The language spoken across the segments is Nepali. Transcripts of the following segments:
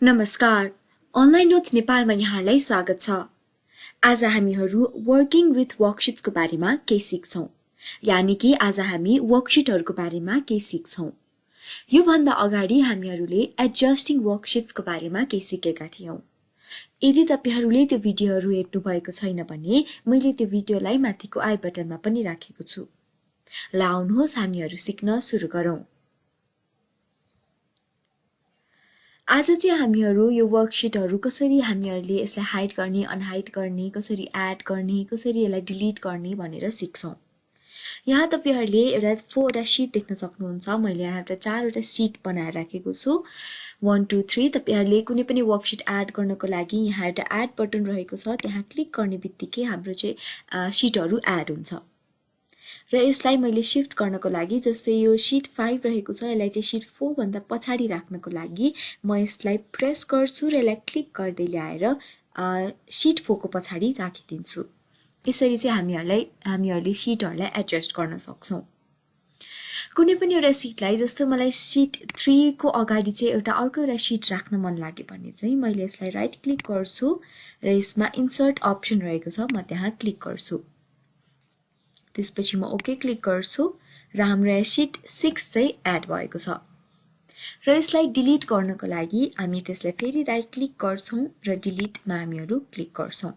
नमस्कार अनलाइन नोट्स नेपालमा यहाँलाई स्वागत छ। आज हामीहरू वर्किङ विथ वर्कशीट्सको बारेमा केही सिक्छौं। यानि कि आज हामी वर्कशीटहरुको बारेमा केही सिक्छौं। यो भन्दा अगाडि हामीहरूले एडजस्टिङ वर्कशीट्सको बारेमा केही सिकेका थियौं। यदि तपाईहरुले त्यो भिडियोहरु हेर्नु भएको छैन भने मैले त्यो भिडियोलाई माथिको आई बटनमा पनि राखेको छु। ल आउनुहोस् हामीहरू सिक्न सुरु गरौं। आज चाहिँ हामीहरू यो वर्कशीटहरु कसरी हामीहरूले यसलाई हाइड गर्ने, अनहाइड गर्ने, कसरी एड गर्ने, कसरी यसलाई डिलिट गर्ने भनेर सिक्छौं। यहाँ तपाईहरुले एउटा 4 वटा शीट देख्न सक्नुहुन्छ। मैले यहाँ एउटा 4 वटा शीट बनाएर राखेको छु। 1 2 3 तपाईहरुले कुनै पनि वर्कशीट एड गर्नको लागि यहाँ एउटा एड बटन रहेको छ। त्यहाँ क्लिक गर्ने बित्तिकै हाम्रो चाहिँ शीटहरु एड हुन्छ। र यसलाई मैले शिफ्ट गर्नको लागि जस्तै यो शीट 5 रहेको छ, यसलाई चाहिँ शीट 4 भन्दा पछाडी राख्नको लागि म यसलाई प्रेस गर्छु र यसलाई क्लिक गर्दै ल्याएर शीट 4 को पछाडी राखिदिन्छु। यसरी चाहिँ हामीहरूले शीटहरुलाई एडजस्ट गर्न सक्छौं। कुनै पनि एउटा शीटलाई जस्तो मलाई शीट 3 को अगाडि चाहिँ एउटा अर्को एउटा शीट राख्न मन लाग्यो भने चाहिँ मैले यसलाई राइट क्लिक गर्छु र यसमा इन्सर्ट अप्सन रहेको छ, म त्यहाँ क्लिक गर्छु। त्यसपछि म ओके क्लिक गर्छु र हाम्रो शीट 6 चाहिँ एड भएको छ। र यसलाई डिलिट गर्नको लागि हामी त्यसलाई फेरि राइट क्लिक गर्छौं र डिलिटमा हामीहरू क्लिक गर्छौं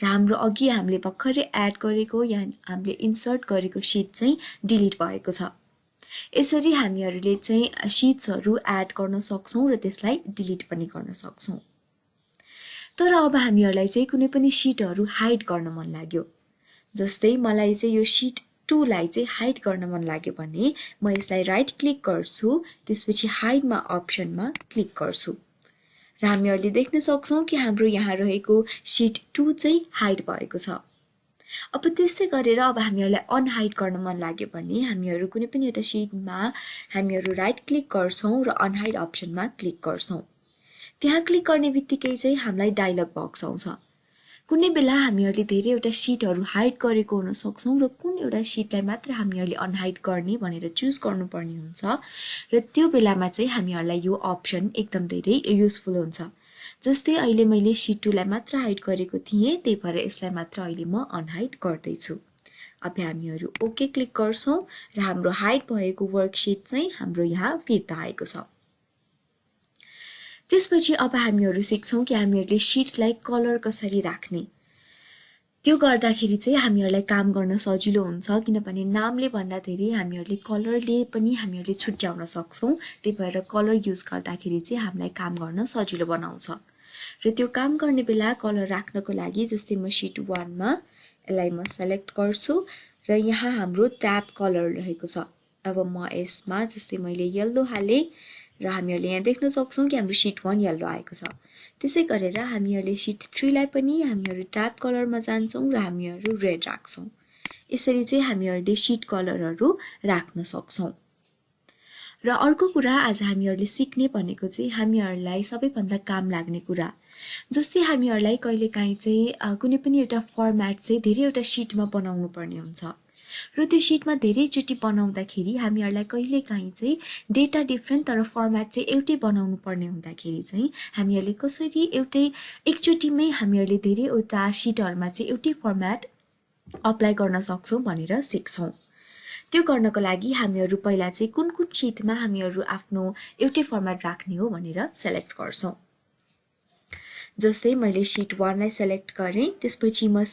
र हाम्रो अघि हामीले भर्खरै एड गरेको या हामीले इन्सर्ट गरेको शीट चाहिँ डिलिट भएको छ। यसरी हामीहरूले चाहिँ शीट्सहरु एड गर्न सक्छौं र त्यसलाई डिलिट पनि गर्न सक्छौं। तर अब हामीहरूलाई चाहिँ कुनै पनि शीटहरु हाइड गर्न मन लाग्यो। जस्तै मलाई चाहिँ यो शीट 2 लाई चाहिँ हाइड गर्न मन लाग्यो भने म यसलाई राइट क्लिक गर्छु, त्यसपछि हाइडमा अप्सनमा क्लिक गर्छु र हामीहरूले देख्न सक्छौं कि हाम्रो यहाँ रहेको शीट 2 चाहिँ हाइड भएको छ। अब त्यस्तै गरेर अब हामीहरूलाई अनहाइड गर्न मन लाग्यो भने हामीहरू कुनै पनि एउटा शीटमा हामीहरू राइट क्लिक गर्छौं र अनहाइड अप्सनमा क्लिक गर्छौं। त्यहाँ क्लिक गर्ने बित्तिकै चाहिँ हामीलाई डायलग बक्स आउँछ। कुनै बेला हामीहरूले धेरै एउटा शीटहरु हाइड गरेको हुन सक्छौं र कुन एउटा शीटलाई मात्र हामीहरूले अनहाइड गर्ने भनेर चुज गर्नुपर्ने हुन्छ र त्यो बेलामा चाहिँ हामीहरूलाई यो अप्सन एकदम धेरै युजफुल हुन्छ। जस्तै अहिले मैले शीट 2 लाई मात्र हाइड गरेको थिएँ, त्यही भएर यसलाई मात्र अहिले म अनहाइड गर्दै छु। अब हामीहरू ओके क्लिक गर्छौं र हाम्रो हाइड भएको वर्कशीट चाहिँ हाम्रो यहाँ फिर्ता आएको छ। त्यसपछि अब हामीहरू सिक्छौं कि हामीहरूले शीटलाई कलर कसरी राख्ने। त्यो गर्दाखेरि चाहिँ हामीहरूलाई काम गर्न सजिलो हुन्छ, किनभने नामले भन्दा धेरै हामीहरूले कलरले पनि हामीहरूले छुट्याउन सक्छौं। त्यही भएर कलर युज गर्दाखेरि चाहिँ हामीलाई काम गर्न सजिलो बनाउँछ। र त्यो काम गर्ने बेला कलर राख्नको लागि जस्तै म शीट 1 मा यसलाई म सिलेक्ट गर्छु र यहाँ हाम्रो ट्याब कलर रहेको छ। अब म यसमा जस्तै मैले येलो हाले र हामीहरूले यहाँ देख्न सक्छौं कि हाम्रो शीट 1 येलो आएको छ। त्यसै गरेर हामीहरूले शीट 3 लाई पनि हामीहरू ट्याब कलरमा जान्छौं र हामीहरू रेड राख्छौं। यसरी चाहिँ हामीहरूले शीट कलरहरु राख्न सक्छौं। र अर्को कुरा आज हामीहरूले सिक्ने भनेको चाहिँ हामीहरूलाई सबैभन्दा काम लाग्ने कुरा। जस्तै हामीहरूलाई कहिलेकाहीँ चाहिँ कुनै पनि एउटा फर्म्याट चाहिँ धेरैवटा शीटमा बनाउनु पर्ने हुन्छ र त्यो शीटमा धेरैचोटी बनाउँदाखेरि हामीहरूलाई कहिलेकाहीँ चाहिँ डेटा डिफरेन्ट तर फर्म्याट चाहिँ एउटै बनाउनु पर्ने हुँदाखेरि चाहिँ हामीहरूले कसरी एकचोटीमै हामीहरूले धेरैवटा शीटहरुमा चाहिँ एउटै फर्म्याट अप्लाई गर्न सक्छौं भनेर सिक्छौं। त्यो गर्नको लागि हामीहरू पहिला चाहिँ कुन कुन शीटमा हामीहरू आफ्नो एउटै फर्म्याट राख्ने हो भनेर सिलेक्ट गर्छौं। जस्तै मैले शीट 1 लाई सिलेक्ट गरेँ, त्यसपछि म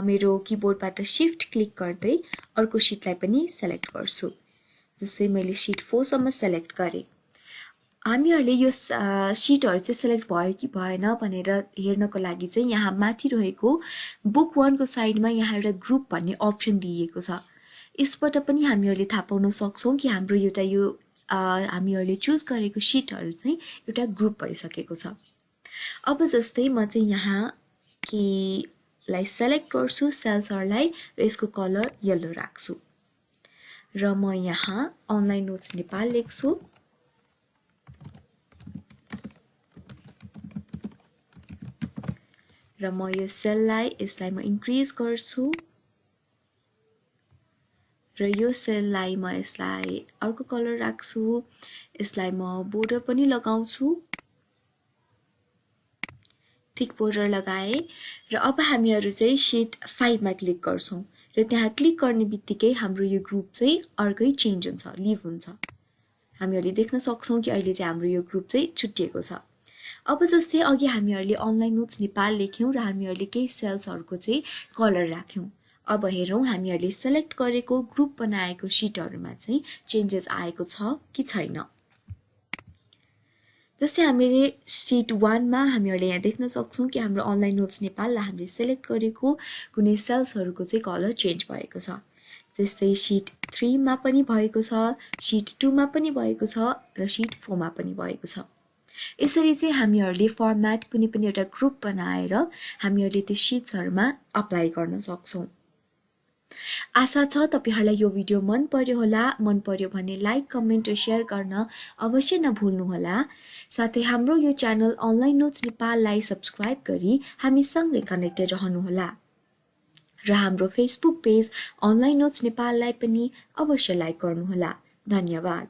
मेरो किबोर्डबाट शिफ्ट क्लिक गर्दै अर्को शीटलाई पनि सिलेक्ट गर्छु। जस्तै मैले शीट 4 सम्म सिलेक्ट गरेँ। हामीहरूले यो शीटहरु चाहिँ सिलेक्ट भयो कि भएन भनेर हेर्नको लागि चाहिँ यहाँ माथि रहेको बुक 1 को साइडमा यहाँ एउटा ग्रुप भन्ने अप्सन दिएको छ। यसबाट पनि हामीहरूले थाहा पाउन सक्छौं कि हाम्रो यो हामीहरूले चुज गरेको शीटहरु चाहिँ एउटा ग्रुप भइसकेको छ। अब जस्तै म चाहिँ यहाँ लाई सिलेक्ट गर्छु सेल्सहरुलाई र यसको कलर येलो राख्छु र म यहाँ अनलाइन नोट्स नेपाल लेख्छु र म यो सेललाई यसलाई म इन्क्रिज गर्छु र यो सेललाई म यसलाई अर्को कलर राख्छु। यसलाई म बोर्डर पनि लगाउँछु थिक बोर्डर लगाए र अब हामीहरू चाहिँ सिट 5 मा क्लिक गर्छौं र त्यहाँ क्लिक गर्ने बित्तिकै हाम्रो यो ग्रुप चाहिँ अर्कै चेन्ज हुन्छ लिभ हुन्छ हामीहरूले देख्न सक्छौं कि अहिले चाहिँ हाम्रो यो ग्रुप चाहिँ छुट्टिएको छ अब जस्तै अघि हामीहरूले अनलाइन नोट्स नेपाल लेख्यौं र हामीहरूले केही सेल्सहरुको चाहिँ कलर राख्यौं अब हेरौं हामीहरूले सिलेक्ट गरेको ग्रुप बनाएको सिटहरुमा चाहिँ चेन्जेस आएको छ कि छैन जस्तै हामीले सिट 1 मा हामीहरूले यहाँ देख्न सक्छौं कि हाम्रो अनलाइन नोट्स नेपाललाई हामीले सिलेक्ट गरेको कुनै सेल्सहरुको चाहिँ कलर चेन्ज भएको छ त्यस्तै सिट 3 मा पनि भएको छ सिट 2 मा पनि भएको छ र सिट 4 मा पनि भएको छ यसरी चाहिँ हामीहरूले फर्म्याट कुनै पनि एउटा ग्रुप बनाएर हामीहरूले त्यो सिट्सहरुमा अप्लाई गर्न सक्छौं आशा छ तपाईहरुलाई यो भिडियो मन पर्यो होला मन पर्यो भने लाइक कमेन्ट र शेयर गर्न अवश्य नभुल्नु होला साथै हाम्रो यो च्यानल अनलाइन नोट्स नेपाललाई सब्स्क्राइब गरी हामी सँगै कनेक्टेड रहनु होला र हाम्रो फेसबुक पेज अनलाइन नोट्स नेपाललाई पनि अवश्य लाइक गर्नु होला धन्यवाद